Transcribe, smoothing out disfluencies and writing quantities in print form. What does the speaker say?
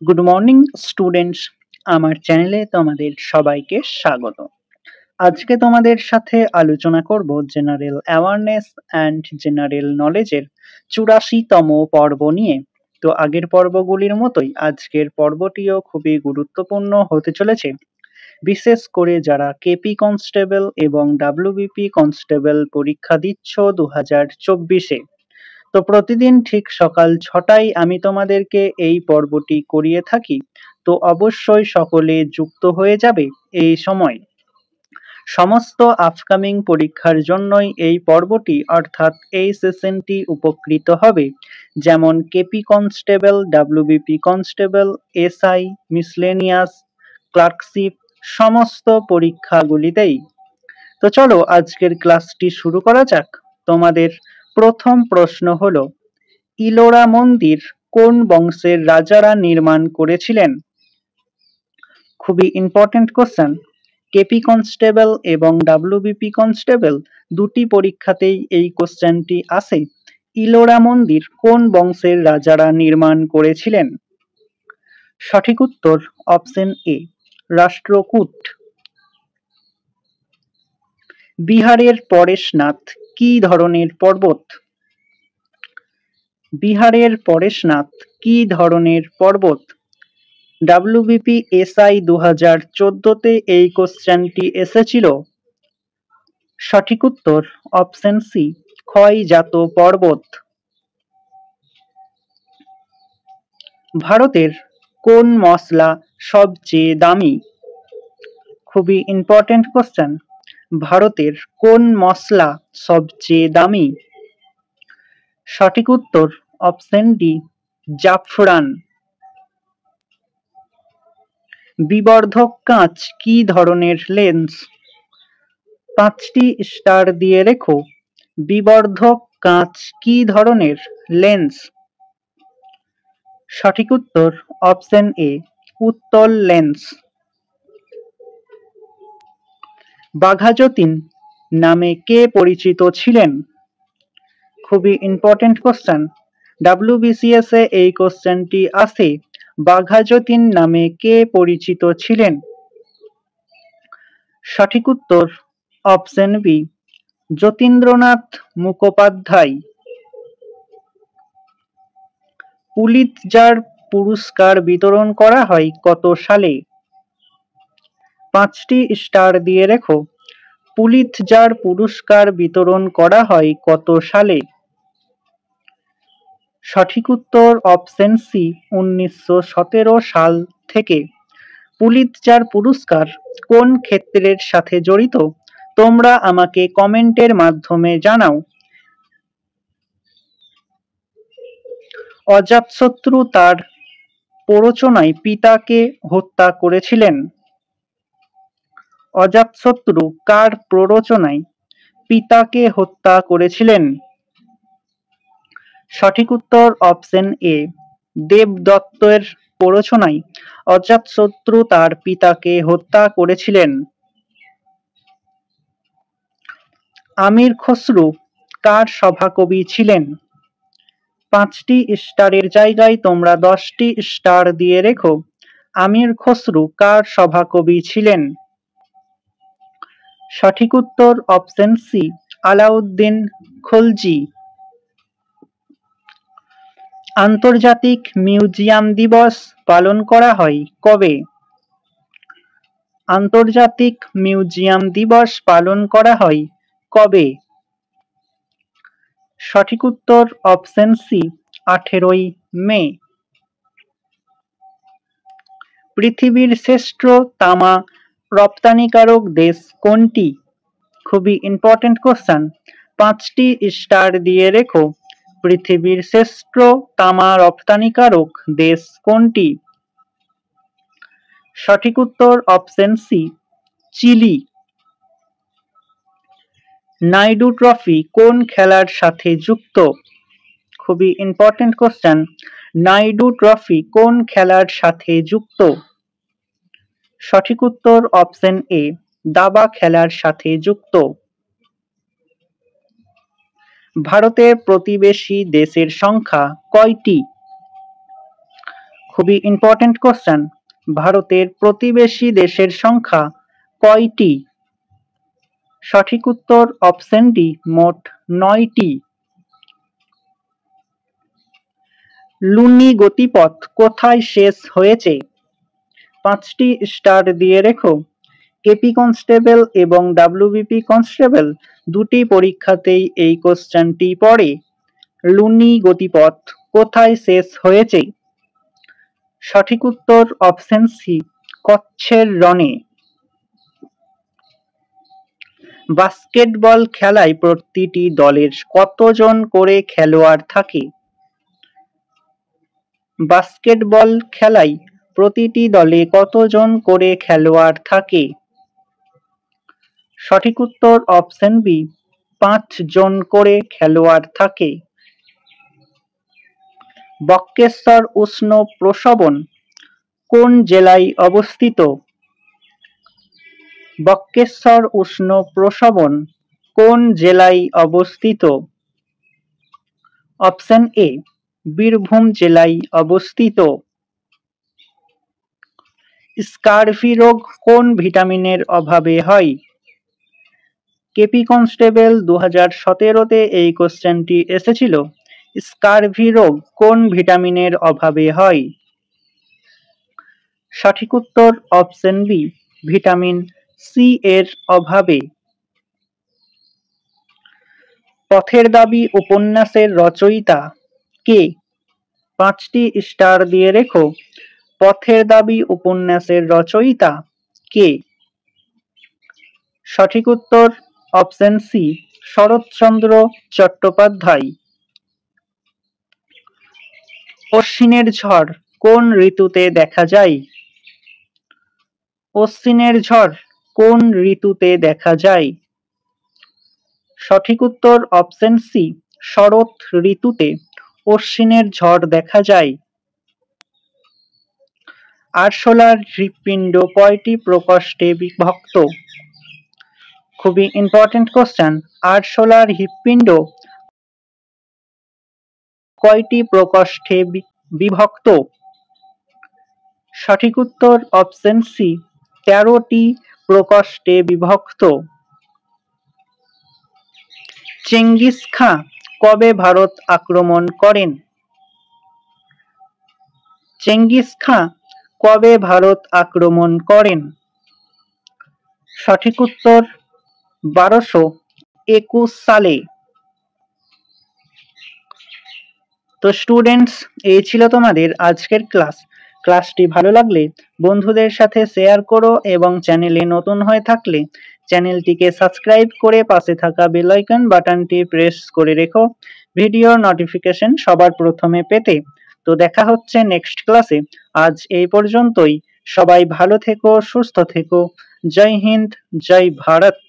Good morning students, আমার চ্যানেলে তোমাদের সবাইকে স্বাগত। আজকে তোমাদের সাথে আলোচনা করব জেনারেল অ্যাওয়ারনেস অ্যান্ড জেনারেল নলেজের 84তম পর্ব নিয়ে। তো আগের পর্বগুলির মতোই আজকের পর্বটিও খুবই গুরুত্বপূর্ণ হতে চলেছে, বিশেষ করে যারা কেপি কনস্টেবল এবং ডাব্লিউবিপি কনস্টেবল পরীক্ষা দিচ্ছ 2024-এ। তো প্রতিদিন ঠিক সকাল 6টায় আমি তোমাদেরকে এই পর্বটি করিয়ে থাকি। তো অবশ্যই সকলে যুক্ত হয়ে যাবে এই সময়। সমস্ত আপকামিং পরীক্ষার জন্যই এই পর্বটি অর্থাৎ এই সেশনটি উপকৃত হবে, যেমন KP constable, WBP constable, SI, miscellaneous, clerkship সমস্ত পরীক্ষাগুলিতেই। তো চলো আজকের ক্লাসটি শুরু করা যাক। তোমাদের প্রথম প্রশ্ন হলো, ইলোরা মন্দির কোন বংশের রাজারা নির্মাণ করেছিলেন? খুবই ইম্পর্টেন্ট কোশ্চেন। কেপি কনস্টেবল এবং ডাব্লিউবিপি কনস্টেবল দুটি পরীক্ষাতেই এই কোশ্চেনটি আসে। ইলোরা মন্দির কোন বংশের রাজারা নির্মাণ করেছিলেন? সঠিক উত্তর অপশন এ, রাষ্ট্রকূট। বিহারের পরেশনাথ কি ধরনের পর্বত? বিহারের পরেশনাথ কি ধরনের পর্বত? ডাব্লিউবিপি এসআই 2014-তে এই কোশ্চেনটি এসেছিল। সঠিক উত্তর অপশন সি, ক্ষয়জাত পর্বত। ভারতের কোন মশলা সবচেয়ে দামি? খুবই ইম্পর্টেন্ট কোশ্চেন। ভারতের কোন মশলা সবচেয়ে দামি? সঠিক উত্তর অপশন ডি, জাফরান। বিবর্ধক কাঁচ কি ধরনের লেন্স? 5টি স্টার দিয়ে রেখো। বিবর্ধক কাঁচ কি ধরনের লেন্স? সঠিক উত্তর অপশন এ, উত্তল লেন্স। বাঘাযতীন নামে কে পরিচিত ছিলেন? খুবই ইম্পর্টেন্ট কোশ্চেন। ডাব্লিউবিসিএস এ এই কোশ্চেনটি আসে। বাঘাযতীন নামে কে পরিচিত ছিলেন? সঠিক উত্তর option B, Jatindranath Mukhopadhyay. Pulitzer পুরস্কার বিতরণ করা হয় কত সালে? 5টি স্টার দিয়ে রেখো। পুলিৎজার পুরস্কার বিতরণ করা হয় কত সালে? সঠিক উত্তর অপশন সি, 1917 সাল থেকে। পুলিৎজার পুরস্কার কোন ক্ষেত্রের সাথে জড়িত? তোমরা আমাকে কমেন্টের মাধ্যমে জানাও। অজাতশত্রু তার প্ররোচনায় পিতাকে হত্যা করেছিলেন। অজাতশত্রু কার প্ররোচনায় পিতাকে হত্যা করেছিলেন? সঠিক উত্তর অপশন এ, দেবদত্তের প্ররোচনায় অজাতশত্রু তার পিতাকে হত্যা করেছিলেন। আমির খসরু কার সভাকবি ছিলেন? 5টি স্টারের জায়গায় তোমরা 10টি স্টার দিয়ে রেখো। আমির খসরু কার সভাকবি ছিলেন? সঠিক উত্তর অপশন সি, আলাউদ্দিন খলজি। আন্তর্জাতিক মিউজিয়াম দিবস পালন করা হয় কবে? আন্তর্জাতিক মিউজিয়াম দিবস পালন করা হয় কবে? সঠিক উত্তর অপশন সি, 18ই মে। পৃথিবীর শ্রেষ্ঠ তামা রপ্তানিকারক দেশ কোনটি? খুবই ইম্পর্টেন্ট কোশ্চেন। 5টি স্টার দিয়ে রেখো। পৃথিবীর শ্রেষ্ঠ তামা রপ্তানিকারক দেশ কোনটি? সঠিক উত্তর option C, Chile. Naidu trophy কোন খেলার সাথে যুক্ত? খুবই ইম্পর্টেন্ট কোশ্চেন। নাইডু ট্রফি কোন খেলার সাথে যুক্ত? সঠিক উত্তর অপশন এ, দাবা খেলার সাথে যুক্ত। ভারতের প্রতিবেশী দেশের সংখ্যা কয়টি? খুবই ইম্পর্টেন্ট কোশ্চেন, ভারতের প্রতিবেশী দেশের সংখ্যা কয়টি? সঠিক উত্তর অপশন ডি, মোট 9টি। লুনি গতিপথ কোথায় শেষ হয়েছে? 5টি স্টার দিয়ে রেখো। কেপি কনস্টেবল এবং ডাব্লিউবিপি কনস্টেবল দুটি পরীক্ষাতেই এই কোশ্চেনটি পড়ে। লুনি গতিপথ কোথায় শেষ হয়েছে? সঠিক উত্তর অপশন সি, কচ্ছের রণে। বাস্কেটবল খেলায় প্রতিটি দলের কতজন করে খেলোয়াড় থাকে? বাস্কেটবল খেলায় প্রতিটি দলে কতজন করে খেলোয়াড় থাকে? সঠিক উত্তর অপশন বি, 5 জন করে খেলোয়াড় থাকে। বক্রেশ্বর উষ্ণ প্রসবন কোন জেলায় অবস্থিত? বক্রেশ্বর উষ্ণ প্রসবন কোন জেলায় অবস্থিত? অপশন এ, বীরভূম জেলায় অবস্থিত। স্কারভি রোগ কোন ভিটামিনের অভাবে হয়? কেপি কনস্টেবল 2017-তে এই কোশ্চেনটি এসেছিল। স্কারভি রোগ কোন ভিটামিনের অভাবে হয়? সঠিক উত্তর অপশন বি, ভিটামিন সি এর অভাবে। পথের দাবি উপন্যাসের রচয়িতা কে? 5টি স্টার দিয়ে রেখো। পথের দাবি উপন্যাসের রচয়িতা কে? সঠিক উত্তর অপশন সি, শরৎচন্দ্র চট্টোপাধ্যায়। অশ্বিনের ঝড় কোন ঋতুতে দেখা যায়? অশ্বিনের ঝড় কোন ঋতুতে দেখা যায়? সঠিক উত্তর অপশন সি, শরৎ ঋতুতে অশ্বিনের ঝড় দেখা যায়। আরশোলার হৃৎপিণ্ড কয়টি প্রকোষ্ঠে বিভক্ত? খুবই ইম্পর্টেন্ট কোশ্চেন, আরশোলার হৃৎপিণ্ড কয়টি প্রকোষ্ঠে বিভক্ত? সঠিক উত্তর অপশন সি, 13টি প্রকোষ্ঠে বিভক্ত। চেঙ্গিস খাঁ কবে ভারত আক্রমণ করেন? চেঙ্গিস খাঁ কবে ভারত আক্রমণ করেন? সঠিক উত্তর 1221 সালে। তো স্টুডেন্টস, এই ছিল তোমাদের আজকের ক্লাসটি ভালো লাগলে বন্ধুদের সাথে শেয়ার করো এবং চ্যানেলে নতুন হয়ে থাকলে চ্যানেলটিকে সাবস্ক্রাইব করে পাশে থাকা বেল আইকন বাটনটি প্রেস করে রেখো ভিডিওর নোটিফিকেশন সবার প্রথমে পেতে। তো দেখা হচ্ছে নেক্সট ক্লাসে। আজ এই পর্যন্তই। সবাই ভালো থেকো, সুস্থ থেকো। জয় হিন্দ, জয় ভারত।